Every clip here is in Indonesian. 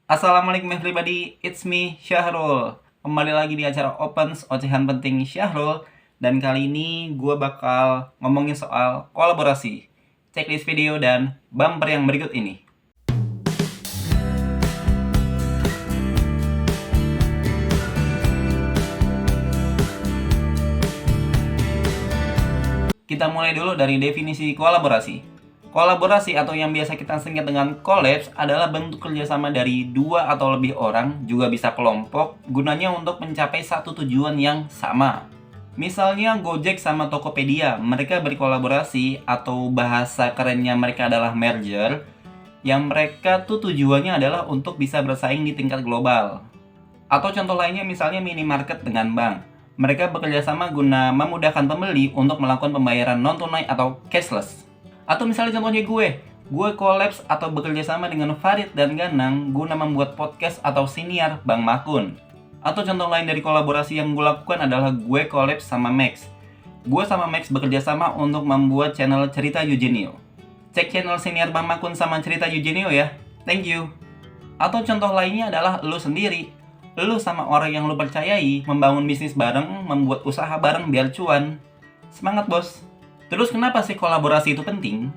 Assalamualaikum everybody, it's me Syahrul. Kembali lagi di acara Opens Ocehan Penting Syahrul. Dan kali ini gue bakal ngomongin soal kolaborasi. Checklist video dan bumper yang berikut ini. Kita mulai dulu dari definisi kolaborasi. Kolaborasi atau yang biasa kita singkat dengan collabs adalah bentuk kerjasama dari dua atau lebih orang, juga bisa kelompok, gunanya untuk mencapai satu tujuan yang sama. Misalnya Gojek sama Tokopedia, mereka berkolaborasi atau bahasa kerennya mereka adalah merger, yang mereka tuh tujuannya adalah untuk bisa bersaing di tingkat global. Atau contoh lainnya misalnya minimarket dengan bank. Mereka bekerja sama guna memudahkan pembeli untuk melakukan pembayaran non-tunai atau cashless. Atau misalnya contohnya gue collabs atau bekerja sama dengan Farid dan Ganang guna membuat podcast atau siniar Bang Makun. Atau contoh lain dari kolaborasi yang gue lakukan adalah gue collabs sama Max. Gue sama Max bekerja sama untuk membuat channel Cerita Eugenio. Cek channel siniar Bang Makun sama Cerita Eugenio ya. Thank you. Atau contoh lainnya adalah lu sendiri. Lu sama orang yang lu percayai membangun bisnis bareng, membuat usaha bareng biar cuan. Semangat bos! Terus kenapa sih kolaborasi itu penting?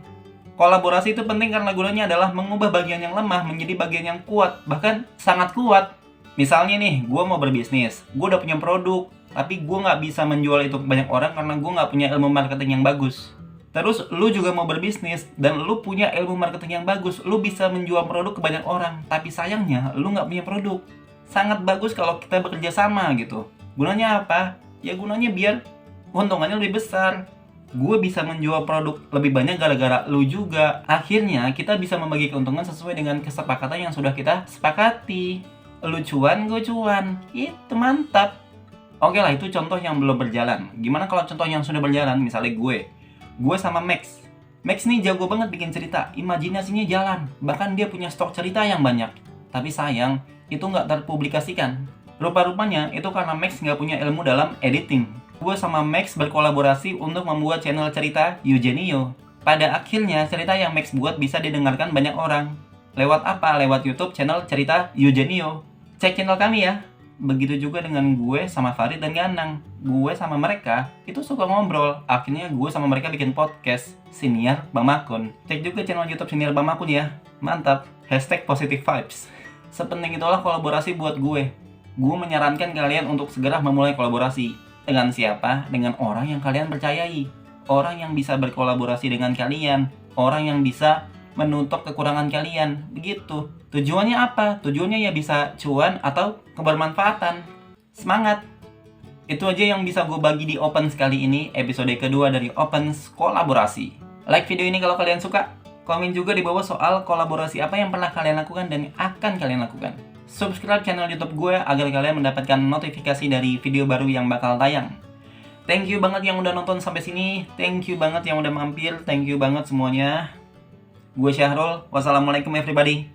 Kolaborasi itu penting karena gunanya adalah mengubah bagian yang lemah menjadi bagian yang kuat, bahkan sangat kuat. Misalnya nih, gue mau berbisnis, gue udah punya produk, tapi gue nggak bisa menjual itu ke banyak orang karena gue nggak punya ilmu marketing yang bagus. Terus lu juga mau berbisnis, dan lu punya ilmu marketing yang bagus, lu bisa menjual produk ke banyak orang, tapi sayangnya lu nggak punya produk. Sangat bagus kalau kita bekerja sama gitu. Gunanya apa? Ya gunanya biar keuntungannya lebih besar. Gue bisa menjual produk lebih banyak gara-gara lu juga. Akhirnya kita bisa membagi keuntungan sesuai dengan kesepakatan yang sudah kita sepakati. Lu cuan, gue cuan. Itu mantap. Oke lah, itu contoh yang belum berjalan. Gimana kalau contoh yang sudah berjalan? Misalnya gue sama Max. Max nih jago banget bikin cerita, imajinasinya jalan. Bahkan dia punya stok cerita yang banyak. Tapi sayang, itu nggak terpublikasikan. Rupa-rupanya itu karena Max nggak punya ilmu dalam editing. Gue sama Max berkolaborasi untuk membuat channel Cerita Eugenio. Pada akhirnya cerita yang Max buat bisa didengarkan banyak orang. Lewat apa? Lewat YouTube channel Cerita Eugenio. Cek channel kami ya. Begitu juga dengan gue sama Farid dan Ganang. Gue sama mereka itu suka ngobrol. Akhirnya gue sama mereka bikin podcast Siniar Bang Makun. Cek juga channel YouTube Siniar Bang Makun ya. Mantap. #positive vibes. Sepenting itulah kolaborasi buat gue. Gue menyarankan kalian untuk segera memulai kolaborasi. Dengan siapa? Dengan orang yang kalian percayai. Orang yang bisa berkolaborasi dengan kalian. Orang yang bisa menutup kekurangan kalian. Begitu. Tujuannya apa? Tujuannya ya bisa cuan atau kebermanfaatan. Semangat! Itu aja yang bisa gue bagi di Opens kali ini, episode kedua dari Opens Kolaborasi. Like video ini kalau kalian suka. Komen juga di bawah soal kolaborasi apa yang pernah kalian lakukan dan akan kalian lakukan. Subscribe channel YouTube gue agar kalian mendapatkan notifikasi dari video baru yang bakal tayang. Thank you banget yang udah nonton sampai sini. Thank you banget yang udah mampir. Thank you banget semuanya. Gue Syahrul. Wassalamualaikum everybody.